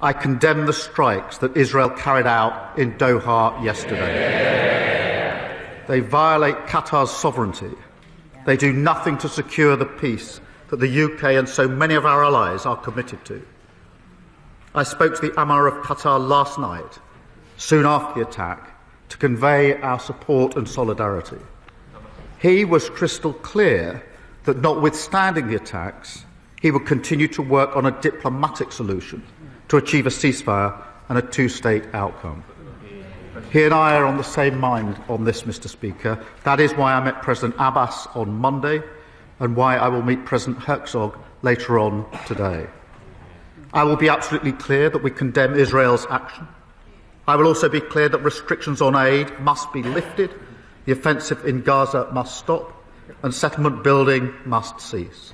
I condemn the strikes that Israel carried out in Doha yesterday. They violate Qatar's sovereignty. They do nothing to secure the peace that the UK and so many of our allies are committed to. I spoke to the Emir of Qatar last night, soon after the attack, to convey our support and solidarity. He was crystal clear that, notwithstanding the attacks, he would continue to work on a diplomatic solution to achieve a ceasefire and a two-state outcome. He and I are on the same mind on this, Mr. Speaker. That is why I met President Abbas on Monday and why I will meet President Herzog later on today. I will be absolutely clear that we condemn Israel's action. I will also be clear that restrictions on aid must be lifted, the offensive in Gaza must stop, and settlement building must cease.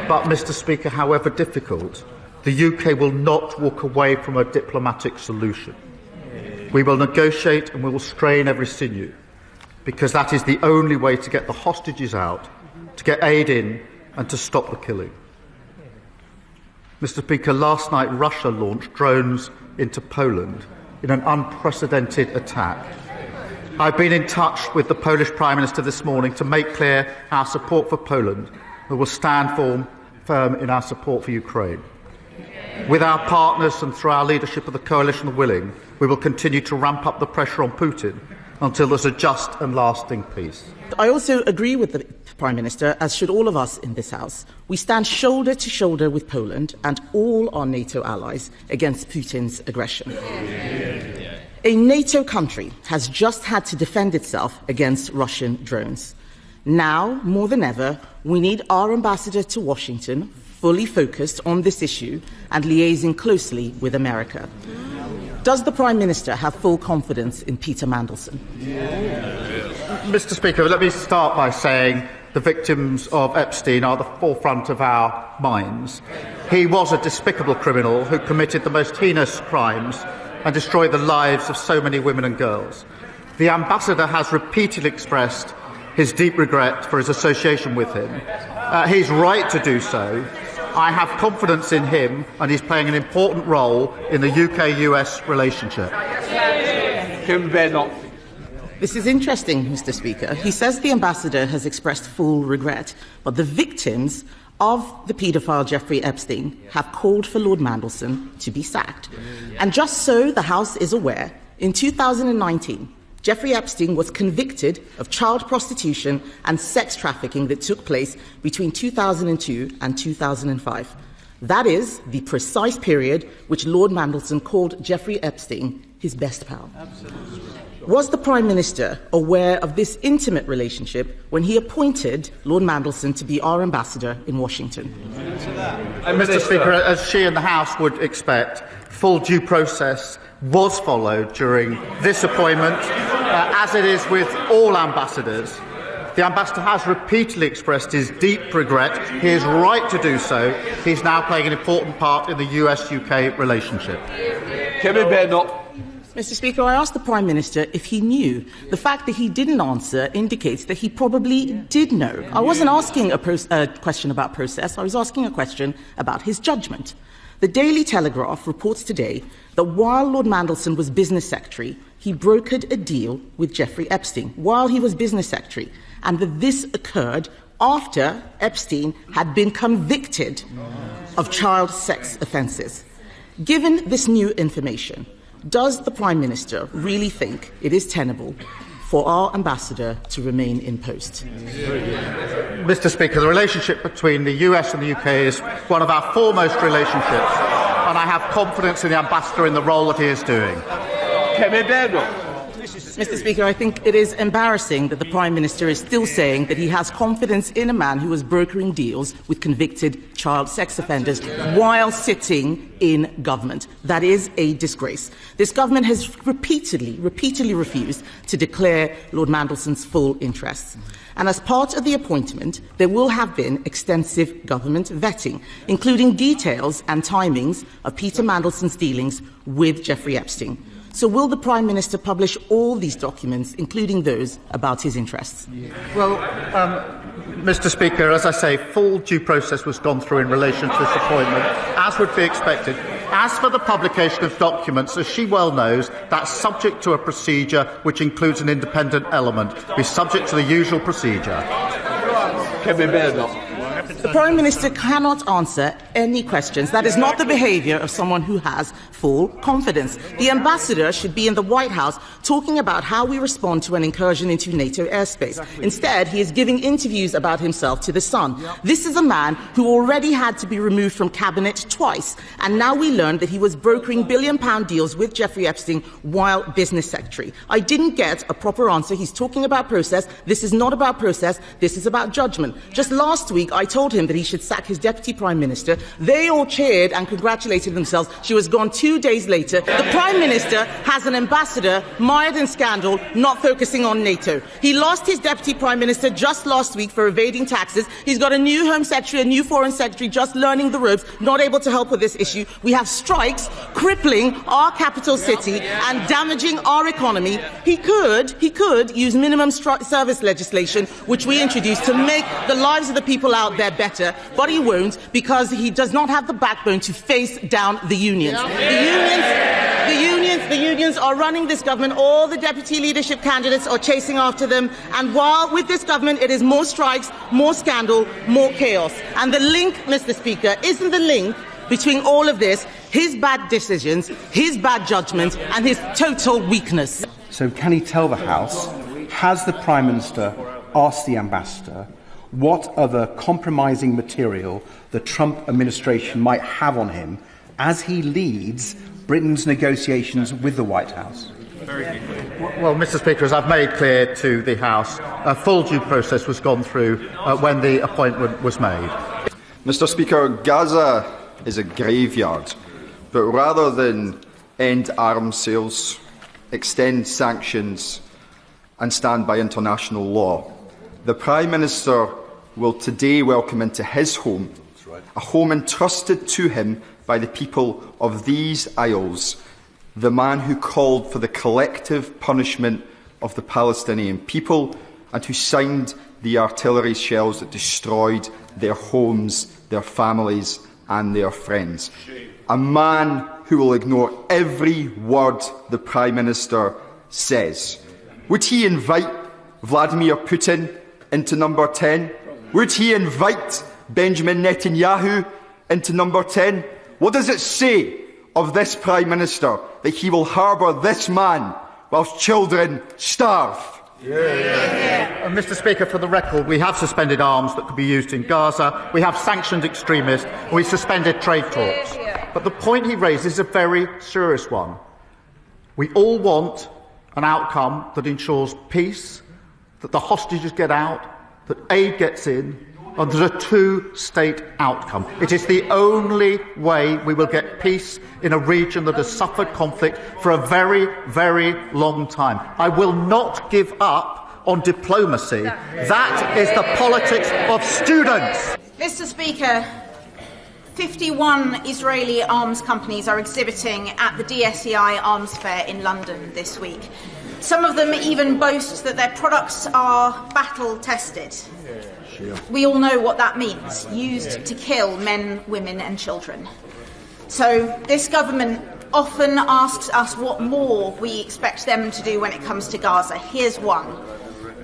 But, Mr. Speaker, however difficult, the UK will not walk away from a diplomatic solution. We will negotiate and we will strain every sinew, because that is the only way to get the hostages out, to get aid in and to stop the killing. Mr. Speaker, last night Russia launched drones into Poland in an unprecedented attack. I've been in touch with the Polish Prime Minister this morning to make clear our support for Poland and will stand firm in our support for Ukraine. With our partners and through our leadership of the coalition willing, we will continue to ramp up the pressure on Putin until there's a just and lasting peace. I also agree with the Prime Minister, as should all of us in this House. We stand shoulder to shoulder with Poland and all our NATO allies against Putin's aggression. A NATO country has just had to defend itself against Russian drones. Now, more than ever, we need our ambassador to Washington fully focused on this issue and liaising closely with America. Does the Prime Minister have full confidence in Peter Mandelson? Mr. Speaker, let me start by saying the victims of Epstein are the forefront of our minds. He was a despicable criminal who committed the most heinous crimes and destroyed the lives of so many women and girls. The Ambassador has repeatedly expressed his deep regret for his association with him. He's right to do so. I have confidence in him, and he's playing an important role in the UK-US relationship. This is interesting, Mr. Speaker. He says the Ambassador has expressed full regret, but the victims of the paedophile Jeffrey Epstein have called for Lord Mandelson to be sacked. And just so the House is aware, in 2019, Jeffrey Epstein was convicted of child prostitution and sex trafficking that took place between 2002 and 2005. That is the precise period which Lord Mandelson called Jeffrey Epstein his best pal. Absolutely. Was the Prime Minister aware of this intimate relationship when he appointed Lord Mandelson to be our ambassador in Washington? Mr. Speaker, as she and the House would expect, full due process was followed during this appointment, as it is with all ambassadors. The Ambassador has repeatedly expressed his deep regret. He is right to do so. He's now playing an important part in the US-UK relationship. Mr. Speaker, I asked the Prime Minister if he knew. The fact that he didn't answer indicates that he probably did know. I wasn't asking a question about process. I was asking a question about his judgment. The Daily Telegraph reports today that while Lord Mandelson was Business Secretary, he brokered a deal with Jeffrey Epstein while he was Business Secretary, and that this occurred after Epstein had been convicted of child sex offences. Given this new information, does the Prime Minister really think it is tenable for our ambassador to remain in post? Mr. Speaker, the relationship between the US and the UK is one of our foremost relationships, and I have confidence in the ambassador in the role that he is doing. Mr. Speaker, I think it is embarrassing that the Prime Minister is still saying that he has confidence in a man who was brokering deals with convicted child sex offenders while sitting in government. That is a disgrace. This government has repeatedly refused to declare Lord Mandelson's full interests. And as part of the appointment, there will have been extensive government vetting, including details and timings of Peter Mandelson's dealings with Jeffrey Epstein. So will the Prime Minister publish all these documents, including those about his interests? Well, Mr. Speaker, as I say, full due process was gone through in relation to this appointment, as would be expected. As for the publication of documents, as she well knows, that's subject to a procedure which includes an independent element. Be subject to the usual procedure. The Prime Minister cannot answer any questions. That is not the behaviour of someone who has full confidence. The Ambassador should be in the White House talking about how we respond to an incursion into NATO airspace. Instead, he is giving interviews about himself to The Sun. This is a man who already had to be removed from cabinet twice, and now we learned that he was brokering billion-pound deals with Jeffrey Epstein while business secretary. I didn't get a proper answer. He's talking about process. This is not about process. This is about judgment. Just last week, I told him that he should sack his Deputy Prime Minister. They all cheered and congratulated themselves. She was gone 2 days later. The Prime Minister has an ambassador mired in scandal, not focusing on NATO. He lost his Deputy Prime Minister just last week for evading taxes. He's got a new Home Secretary, a new Foreign Secretary, just learning the ropes, not able to help with this issue. We have strikes crippling our capital city and damaging our economy. He could use minimum service legislation, which we introduced, to make the lives of the people out there better, but he won't, because he does not have the backbone to face down the unions. The unions are running this government. All the deputy leadership candidates are chasing after them. And while with this government it is more strikes, more scandal, more chaos. And the link, Mr. Speaker, isn't the link between all of this his bad decisions, his bad judgment, and his total weakness. So can he tell the House, has the Prime Minister asked the Ambassador what other compromising material the Trump administration might have on him as he leads Britain's negotiations with the White House? Well, Mr. Speaker, as I've made clear to the House, a full due process was gone through when the appointment was made. Mr. Speaker, Gaza is a graveyard, but rather than end arms sales, extend sanctions and stand by international law, the Prime Minister will today welcome into his home, a home entrusted to him by the people of these Isles, the man who called for the collective punishment of the Palestinian people and who signed the artillery shells that destroyed their homes, their families and their friends. A man who will ignore every word the Prime Minister says. Would he invite Vladimir Putin into number 10? Would he invite Benjamin Netanyahu into number 10? What does it say of this Prime Minister that he will harbour this man whilst children starve? Mr. Speaker, for the record, we have suspended arms that could be used in Gaza, we have sanctioned extremists, and we suspended trade talks. But the point he raises is a very serious one. We all want an outcome that ensures peace, that the hostages get out, that aid gets in, and there's a two-state outcome. It is the only way we will get peace in a region that has suffered conflict for a very, very long time. I will not give up on diplomacy. That is the politics of students. Mr. Speaker, 51 Israeli arms companies are exhibiting at the DSEI Arms Fair in London this week. Some of them even boast that their products are battle-tested. We all know what that means, used to kill men, women and children. So this government often asks us what more we expect them to do when it comes to Gaza. Here's one.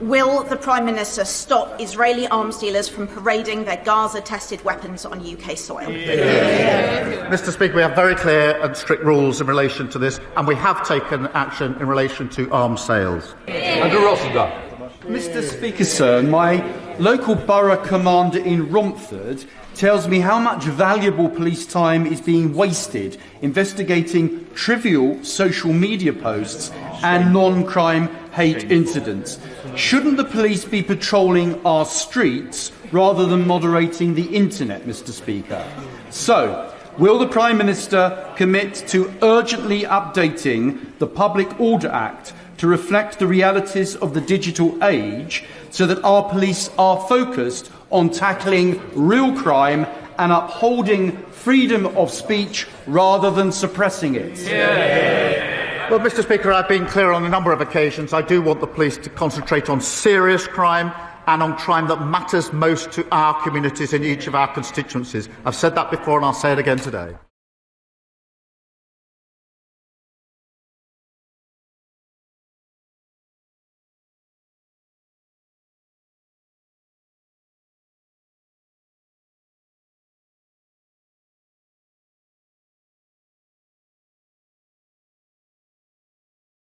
Will the Prime Minister stop Israeli arms dealers from parading their Gaza-tested weapons on UK soil? Mr. Speaker, we have very clear and strict rules in relation to this, and we have taken action in relation to arms sales. Mr. Speaker, sir, my local borough commander in Romford tells me how much valuable police time is being wasted investigating trivial social media posts and non-crime hate incidents. Shouldn't the police be patrolling our streets rather than moderating the internet, Mr. Speaker? So, will the Prime Minister commit to urgently updating the Public Order Act to reflect the realities of the digital age so that our police are focused on tackling real crime and upholding freedom of speech rather than suppressing it? Well, Mr. Speaker, I've been clear on a number of occasions. I do want the police to concentrate on serious crime and on crime that matters most to our communities in each of our constituencies. I've said that before and I'll say it again today.